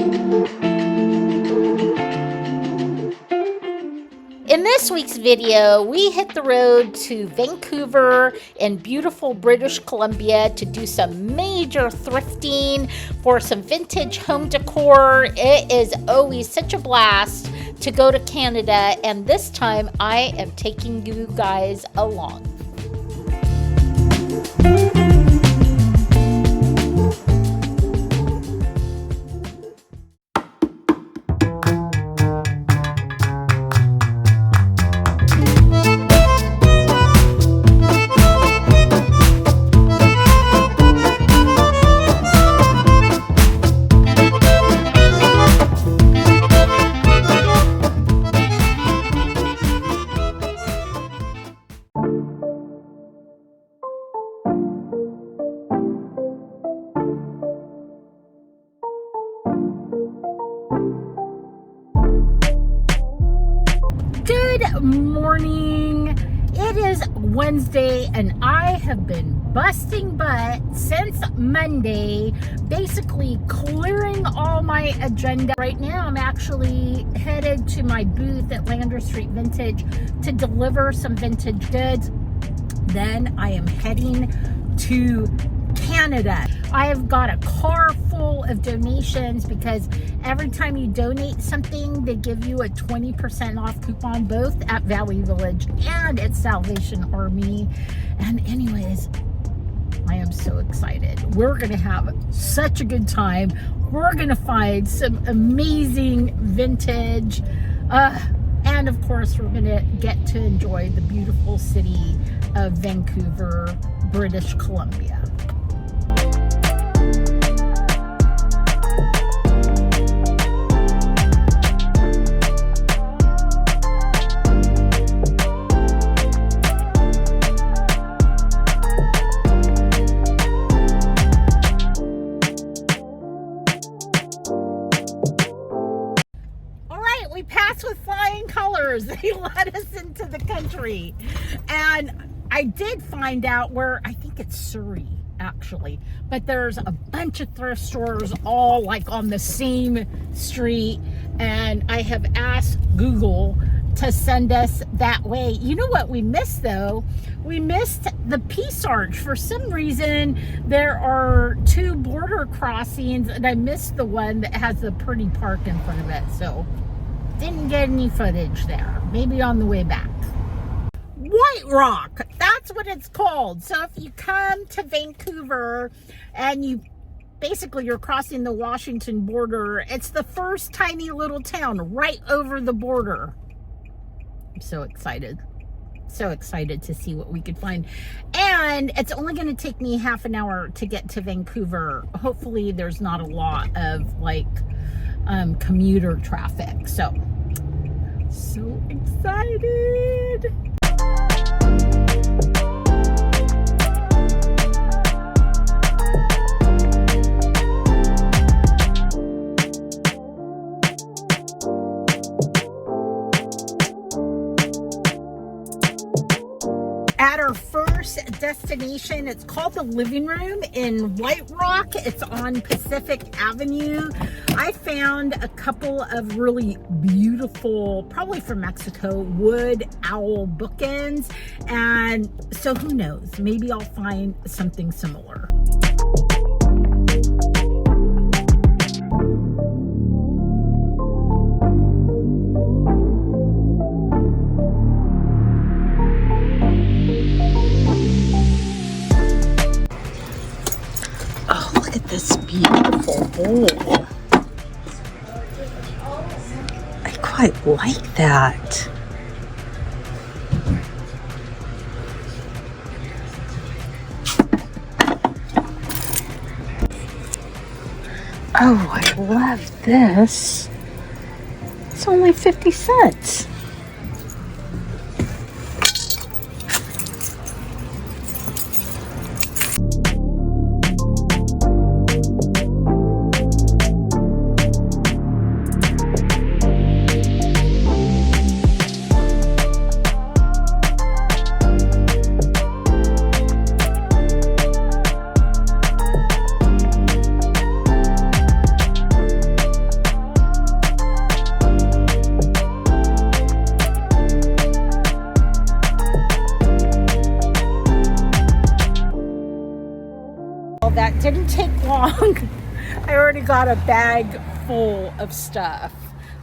In this week's video, we hit the road to Vancouver in beautiful British Columbia to do some major thrifting for some vintage home decor. It is always such a blast to go to Canada, and this time I am taking you guys along. Good morning. It is Wednesday and I have been busting butt since Monday, basically clearing all my agenda. Right now I'm actually headed to my booth at Lander Street Vintage to deliver some vintage goods. Then I am heading to Canada. I have got a car full of donations because every time you donate something, they give you a 20% off coupon, both at Valley Village and at Salvation Army. And anyways, I am so excited. We're gonna have such a good time. We're gonna find some amazing vintage, and of course, we're gonna get to enjoy the beautiful city of Vancouver, British Columbia. We passed with flying colors. They let us into the country. And I did find out where, I think it's Surrey actually, but there's a bunch of thrift stores all like on the same street. And I have asked Google to send us that way. You know what we missed though? We missed the Peace Arch. For some reason, there are two border crossings and I missed the one that has the pretty park in front of it. So didn't get any footage there. Maybe on the way back. White Rock, that's what it's called. So if you come to Vancouver and you're crossing the Washington border, it's the first tiny little town right over the border. I'm so excited. So excited to see what we could find. And it's only going to take me half an hour to get to Vancouver. Hopefully there's not a lot of like commuter traffic. So excited. At our first destination, it's called the Living Room in White Rock. It's on Pacific Avenue. I found a couple of really beautiful, probably from Mexico, wood owl bookends. And so who knows, maybe I'll find something similar. This beautiful bowl. I quite like that. Oh, I love this. It's only 50 cents. already got a bag full of stuff.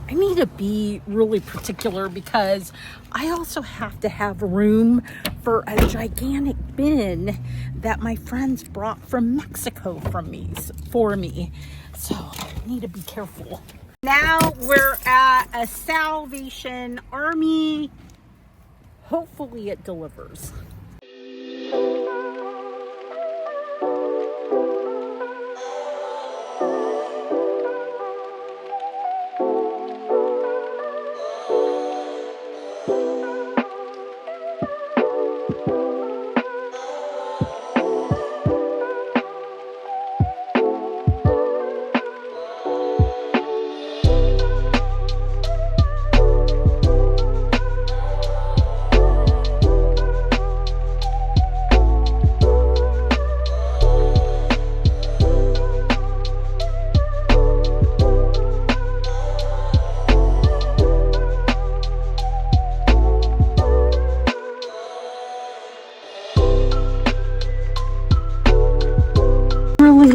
I need to be really particular because I also have to have room for a gigantic bin that my friends brought from Mexico for me. So I need to be careful. Now we're at a Salvation Army. Hopefully it delivers.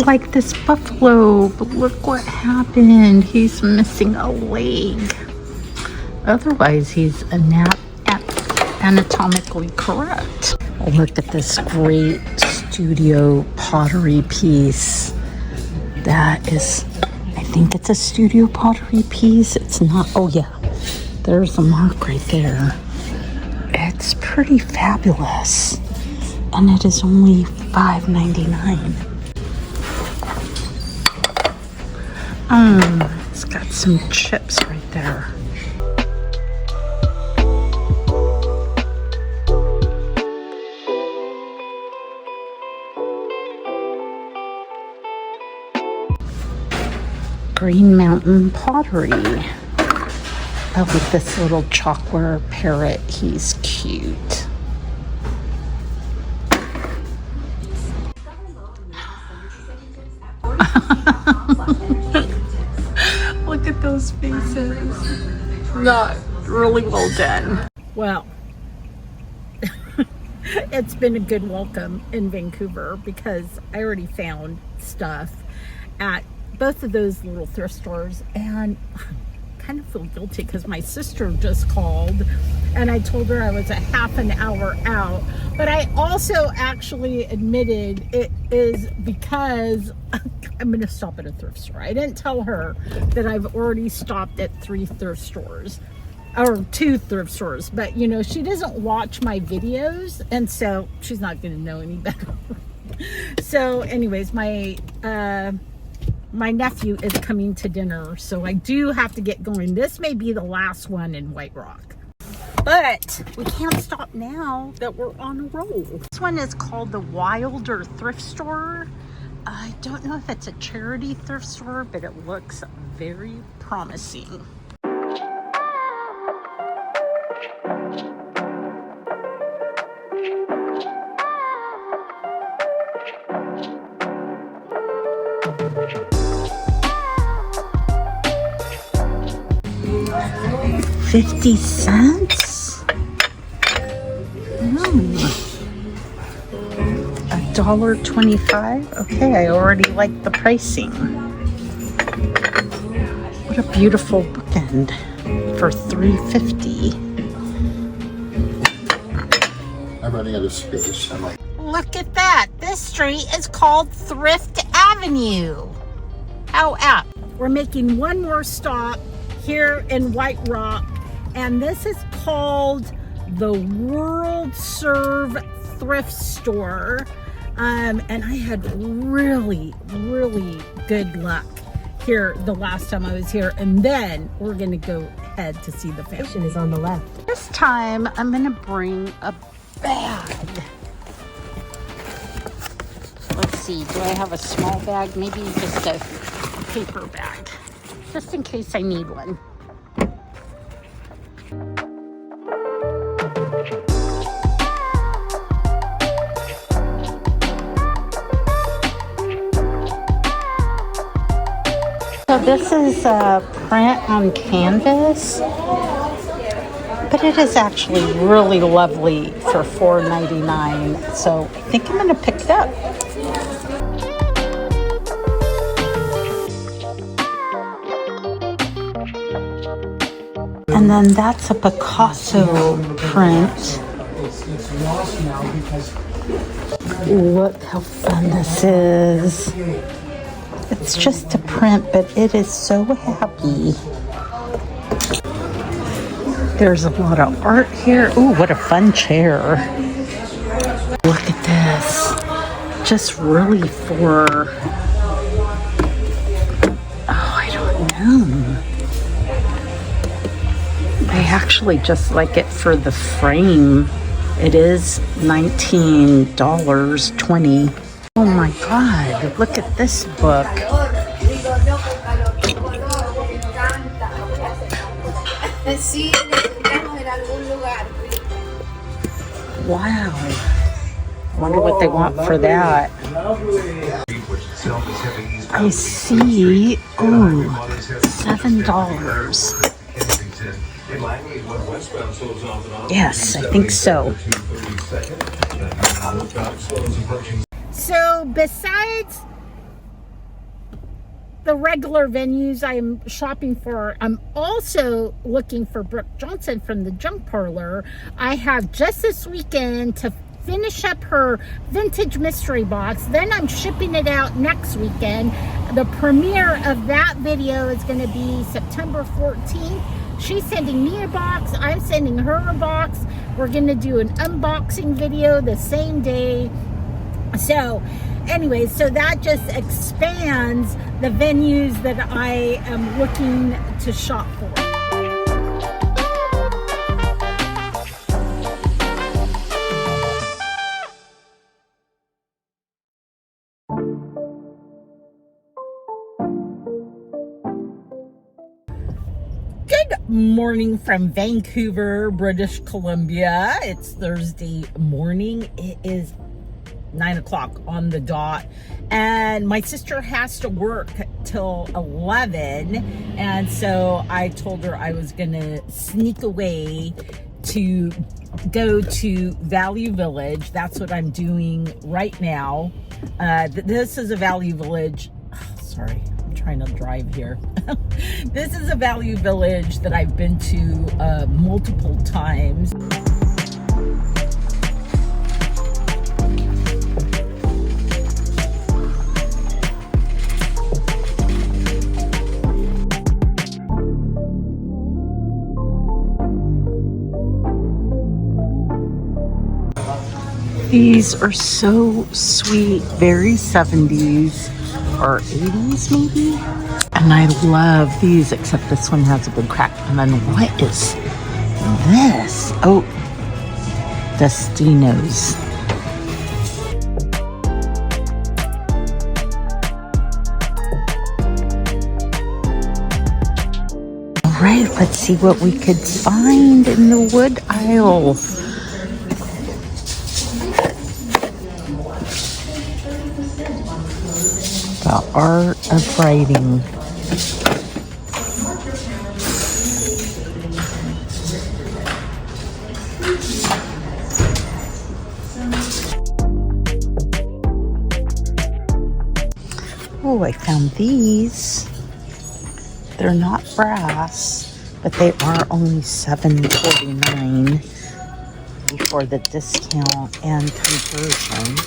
Like this buffalo, but look what happened. He's missing a leg. Otherwise, he's anatomically correct. Oh, look at this great studio pottery piece. That is, I think it's a studio pottery piece. It's not, oh yeah, there's a mark right there. It's pretty fabulous. And it is only $5.99. It's got some chips right there. Green Mountain Pottery. I like this little chalkware parrot. He's cute. Look at those faces. Not really well done. Well, it's been a good welcome in Vancouver because I already found stuff at both of those little thrift stores, and I kind of feel guilty because my sister just called and I told her I was a half an hour out, but I also actually admitted it is because I'm going to stop at a thrift store. I didn't tell her that I've already stopped at 3 thrift stores or 2 thrift stores, but you know, she doesn't watch my videos and so she's not going to know any better. So anyways, my nephew is coming to dinner, so I do have to get going. This may be the last one in White Rock. But we can't stop now that we're on a roll. This one is called the Wilder Thrift Store. I don't know if it's a charity thrift store, but it looks very promising. $0.50? $1.25? Okay, I already like the pricing. What a beautiful bookend for $3.50. I'm running out of space. I'm like, look at that. This street is called Thrift Avenue. How apt. We're making one more stop here in White Rock, and this is called the World Serve Thrift Store. And I had really good luck here the last time I was here, and then we're gonna go ahead to see the family. Is on the left. This time I'm gonna bring a bag. Let's see, do I have a small bag? Maybe just a paper bag, just in case I need one. So this is a print on canvas, but it is actually really lovely for $4.99. So I think I'm gonna pick it up. And then that's a Picasso print. Look how fun this is. It's just a print, but it is so happy. There's a lot of art here. Ooh, what a fun chair. Look at this. Just really for, oh, I don't know. I actually just like it for the frame. It is $19.20. Oh my God, look at this book. Wow. I wonder what they want for that. I see. Ooh, $7. Yes, I think so. So besides the regular venues I'm shopping for, I'm also looking for Brooke Johnson from the Junk Parlor. I have just this weekend to finish up her vintage mystery box. Then I'm shipping it out next weekend. The premiere of that video is going to be September 14th. She's sending me a box. I'm sending her a box. We're going to do an unboxing video the same day. So anyway, so that just expands the venues that I am looking to shop for. Good morning from Vancouver, British Columbia. It's Thursday morning. It is 9 o'clock on the dot, and my sister has to work till 11, and so I told her I was gonna sneak away to go to Value Village. That's what I'm doing right now. This is a Value Village. Oh, sorry, I'm trying to drive here. This is a Value Village that I've been to multiple times. These are so sweet, very 70s or 80s maybe. And I love these, except this one has a big crack. And then what is this? Oh, Destinos. All right, let's see what we could find in the wood aisle. The art of writing. Oh, I found these. They're not brass, but they are only $7.49 before the discount and conversion.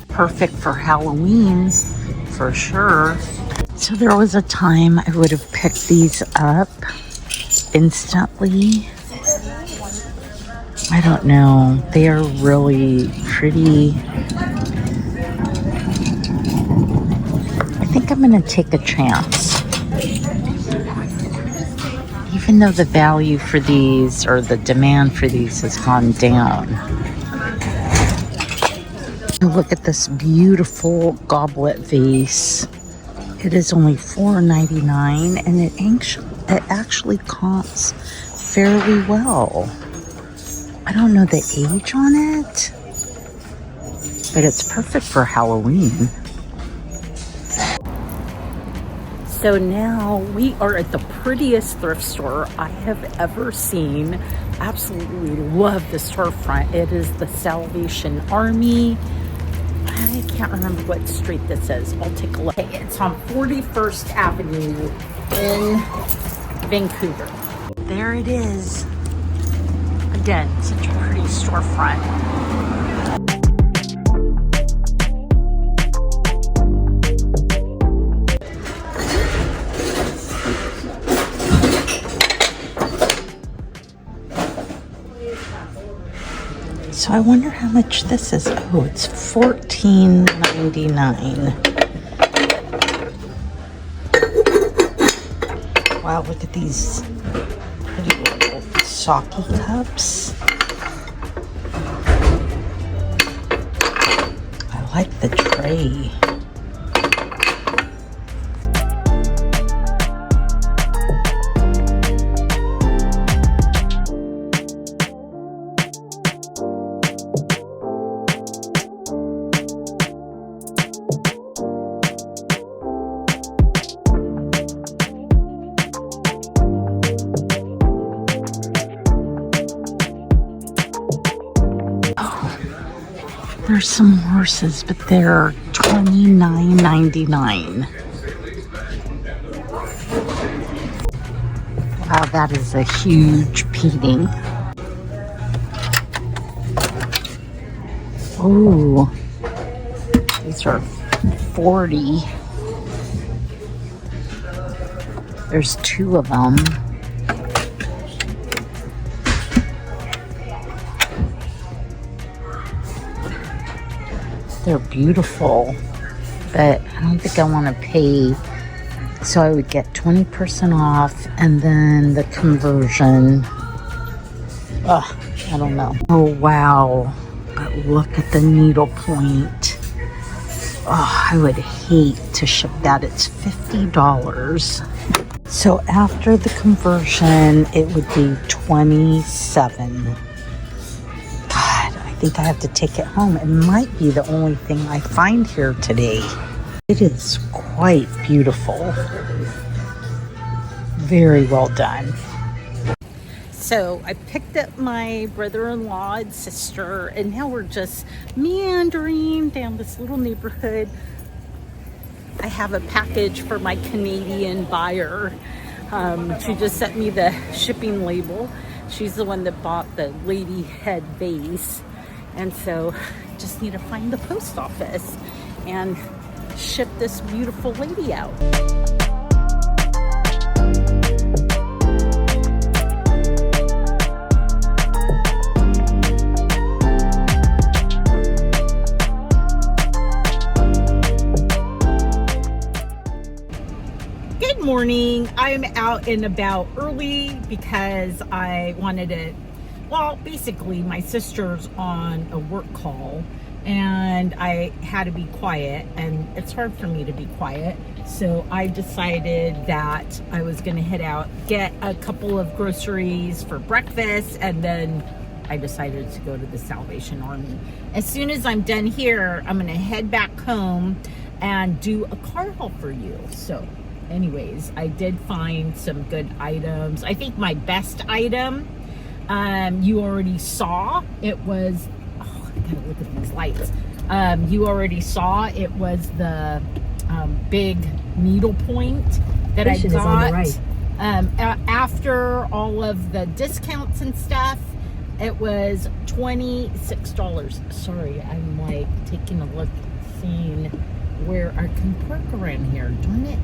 Perfect for Halloween, for sure. So there was a time I would have picked these up instantly. I don't know. They are really pretty. I think I'm gonna take a chance. Even though the value for these, or the demand for these, has gone down. Look at this beautiful goblet vase. It is only $4.99, and it actually comps fairly well. I don't know the age on it, but it's perfect for Halloween. So now we are at the prettiest thrift store I have ever seen. Absolutely love the storefront. It is the Salvation Army. I can't remember what street this is. I'll take a look. It's on 41st Avenue in Vancouver. there it is. Again, such a pretty storefront. So I wonder how much this is. Oh, it's $14.99. Wow, look at these pretty little sake cups. I like the tray. There's some horses, but they're $29.99. Wow, that is a huge painting. Oh, these are $40. There's 2 of them. They're beautiful, but I don't think I want to pay. So I would get 20% off and then the conversion. Ugh, I don't know. Oh, wow. But look at the needlepoint. Oh, I would hate to ship that. It's $50. So after the conversion, it would be $27. I think I have to take it home. It might be the only thing I find here today. It is quite beautiful. Very well done. So I picked up my brother-in-law and sister, and now we're just meandering down this little neighborhood. I have a package for my Canadian buyer. She just sent me the shipping label. She's the one that bought the lady head vase. And so just need to find the post office and ship this beautiful lady out. Good morning. I'm out and about early because I wanted to, well, basically my sister's on a work call and I had to be quiet, and it's hard for me to be quiet. So I decided that I was going to head out, get a couple of groceries for breakfast, and then I decided to go to the Salvation Army. As soon as I'm done here, I'm going to head back home and do a car haul for you. So anyways, I did find some good items. I think my best item, you already saw. It was, oh, I gotta look at these lights. You already saw it was the big needlepoint that I got. On the right. After all of the discounts and stuff, it was $26. Sorry, I'm like taking a look, seeing where I can park around here. Darn it,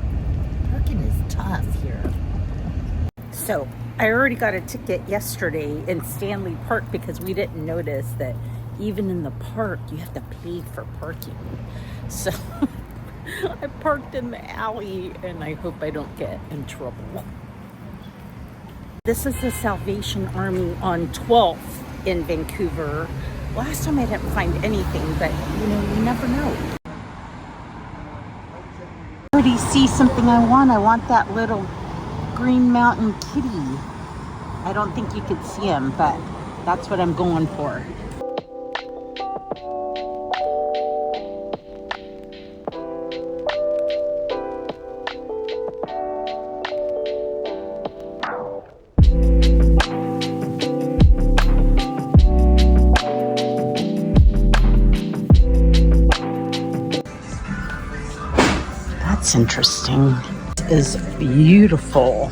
parking is tough here. So I already got a ticket yesterday in Stanley Park because we didn't notice that even in the park you have to pay for parking. So I parked in the alley and I hope I don't get in trouble. This is the Salvation Army on 12th in Vancouver. Last time I didn't find anything, but you know, you never know. I already see something I want. I want that little Green Mountain kitty. I don't think you could see him, but that's what I'm going for. That's interesting. This is beautiful.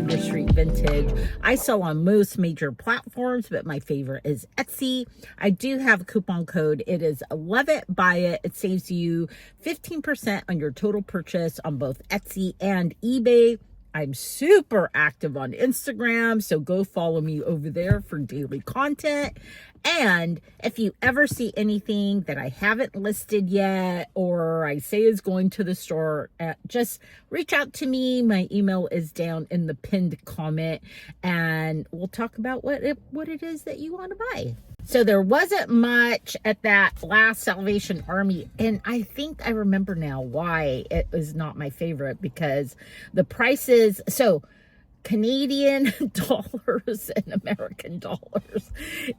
Under Street Vintage. I sell on most major platforms, but my favorite is Etsy. I do have a coupon code. It is LOVEITBUYIT. It saves you 15% on your total purchase on both Etsy and eBay. I'm super active on Instagram, so go follow me over there for daily content. And if you ever see anything that I haven't listed yet or I say is going to the store, just reach out to me. My email is down in the pinned comment, and we'll talk about what it is that you want to buy. So there wasn't much at that last Salvation Army, and I think I remember now why it was not my favorite, because the prices, so Canadian dollars and American dollars,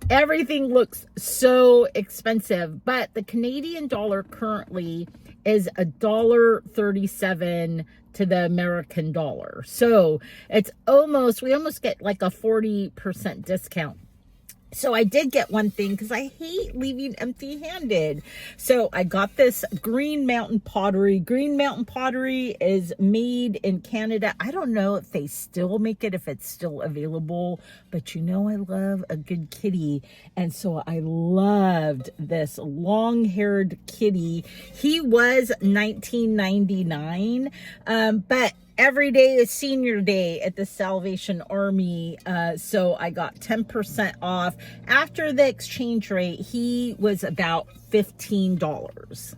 everything looks so expensive, but the Canadian dollar currently is $1.37 to the American dollar. So it's we almost get like a 40% discount. So I did get one thing because I hate leaving empty-handed. So I got this Green Mountain pottery. Green Mountain pottery is made in Canada. I don't know if they still make it, if it's still available, but you know I love a good kitty. And so I loved this long-haired kitty. He was $19.99, but every day is senior day at the Salvation Army, so I got 10% off. After the exchange rate, he was about $15.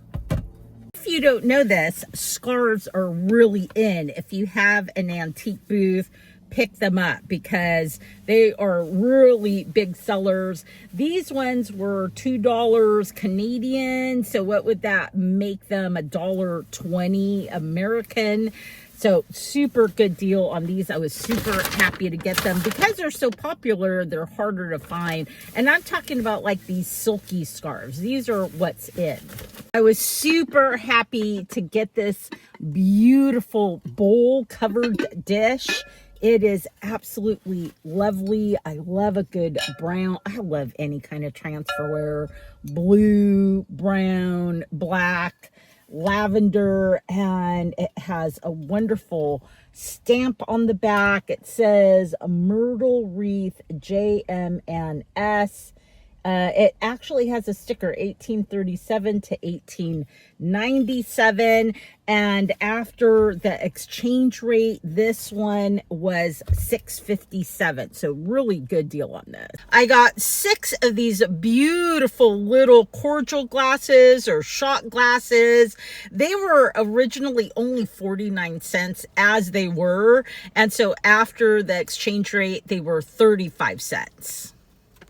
If you don't know this, scarves are really in. If you have an antique booth, pick them up because they are really big sellers. These ones were $2 Canadian, so what would that make them? $1.20 American. So super good deal on these. I was super happy to get them because they're so popular. They're harder to find. And I'm talking about like these silky scarves. These are what's in. I was super happy to get this beautiful bowl covered dish. It is absolutely lovely. I love a good brown. I love any kind of transferware. Blue, brown, black, lavender, and it has a wonderful stamp on the back. It says a myrtle wreath JMNS. It actually has a sticker 1837 to 1897, and after the exchange rate, this one was $6.57. So really good deal on this. I got 6 of these beautiful little cordial glasses or shot glasses. They were originally only 49 cents as they were, and so after the exchange rate, they were 35 cents.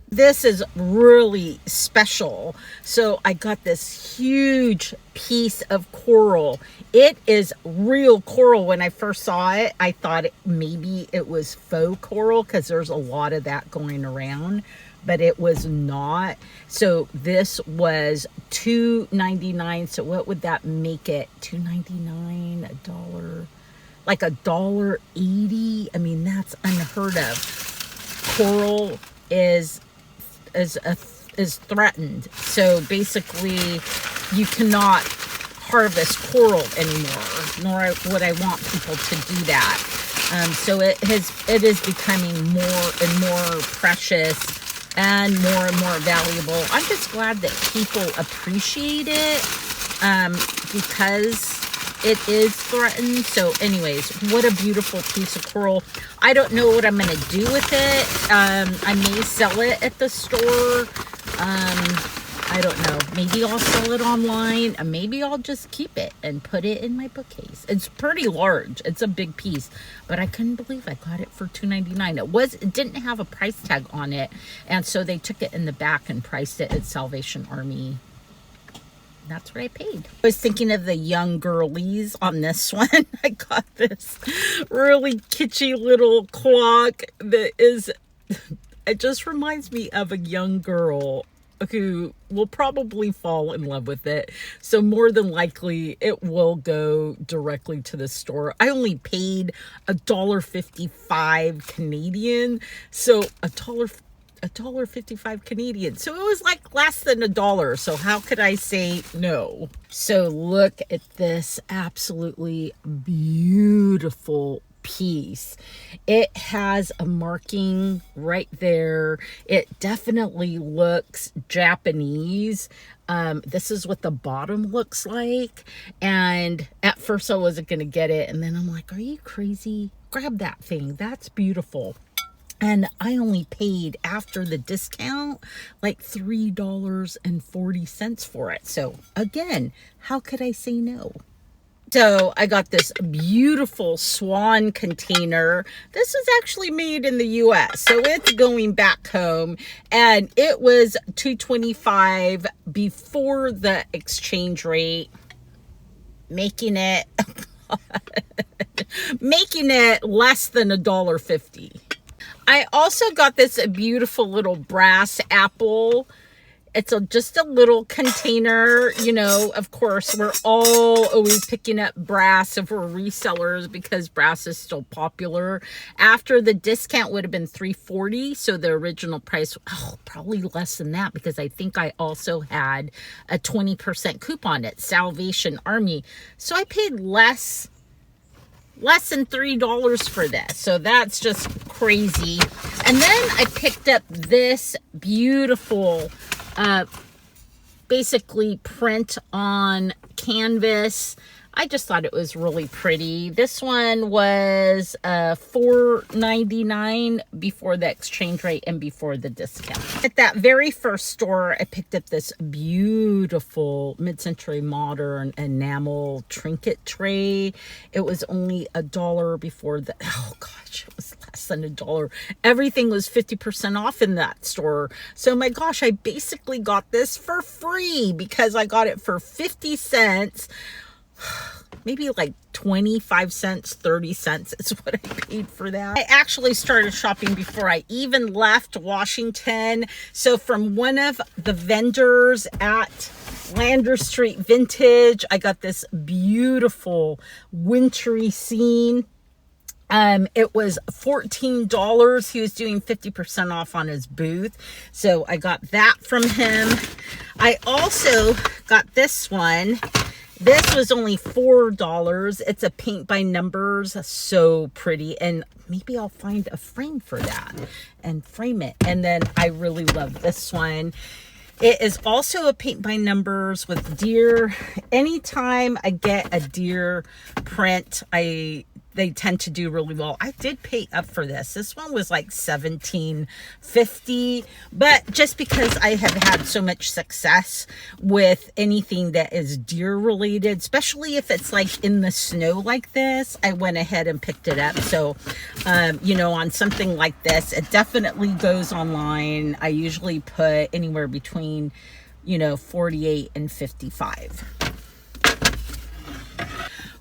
This is really special. So I got this huge piece of coral. It is real coral. When I first saw it, I thought maybe it was faux coral because there's a lot of that going around, but it was not. So this was $2.99. So what would that make it? $2.99, $1, like $1.80. I mean, that's unheard of. Coral is threatened. So basically you cannot harvest coral anymore, nor would I want people to do that. So it is becoming more and more precious and more valuable. I'm just glad that people appreciate it because it is threatened. So anyways, what a beautiful piece of coral. I don't know what I'm going to do with it. I may sell it at the store. I don't know. Maybe I'll sell it online, and maybe I'll just keep it and put it in my bookcase. It's pretty large. It's a big piece, but I couldn't believe I got it for $2.99. It didn't have a price tag on it, and so they took it in the back and priced it at Salvation Army. That's what I paid. I was thinking of the young girlies on this one. I got this really kitschy little clock that is, it just reminds me of a young girl who will probably fall in love with it. So more than likely it will go directly to the store. I only paid $1.55 Canadian. So $1.55 Canadian. So it was like less than $1. So how could I say no? So look at this absolutely beautiful piece. It has a marking right there. It definitely looks Japanese. This is what the bottom looks like. And at first I wasn't going to get it. And then I'm like, are you crazy? Grab that thing. That's beautiful. And I only paid after the discount like $3.40 for it. So again, how could I say no? So I got this beautiful swan container. This is actually made in the US, so it's going back home, and it was $2.25 before the exchange rate, making it less than $1.50. I also got this beautiful little brass apple. It's just a little container. You know, of course, we're all always picking up brass if we're resellers because brass is still popular. After the discount would have been $3.40, so the original price, probably less than that, because I think I also had a 20% coupon at Salvation Army. So I paid less than $3 for this. So that's just crazy. And then I picked up this beautiful basically print on canvas. I just thought it was really pretty. This one was $4.99 before the exchange rate and before the discount. At that very first store, I picked up this beautiful mid-century modern enamel trinket tray. It was only $1 before the, oh gosh, it was less than $1. Everything was 50% off in that store. So my gosh, I basically got this for free because I got it for 50 cents. Maybe like 25 cents, 30 cents is what I paid for that. I actually started shopping before I even left Washington. So from one of the vendors at Lander Street Vintage, I got this beautiful wintry scene. It was $14. He was doing 50% off on his booth. So I got that from him. I also got this one. This was only $4. It's a paint by numbers. So pretty. And maybe I'll find a frame for that and frame it. And then I really love this one. It is also a paint by numbers with deer. Anytime I get a deer print, they tend to do really well. I did pay up for this. This one was like $17.50, but just because I have had so much success with anything that is deer related, especially if it's like in the snow like this, I went ahead and picked it up. So, you know, on something like this, it definitely goes online. I usually put anywhere between, you know, 48 and 55.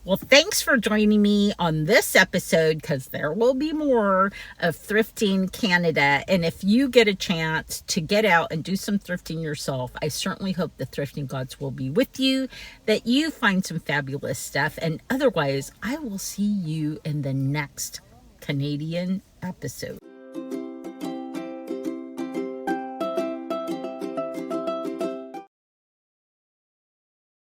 Well, thanks for joining me on this episode, because there will be more of Thrifting Canada. And if you get a chance to get out and do some thrifting yourself, I certainly hope the thrifting gods will be with you, that you find some fabulous stuff. And otherwise, I will see you in the next Canadian episode.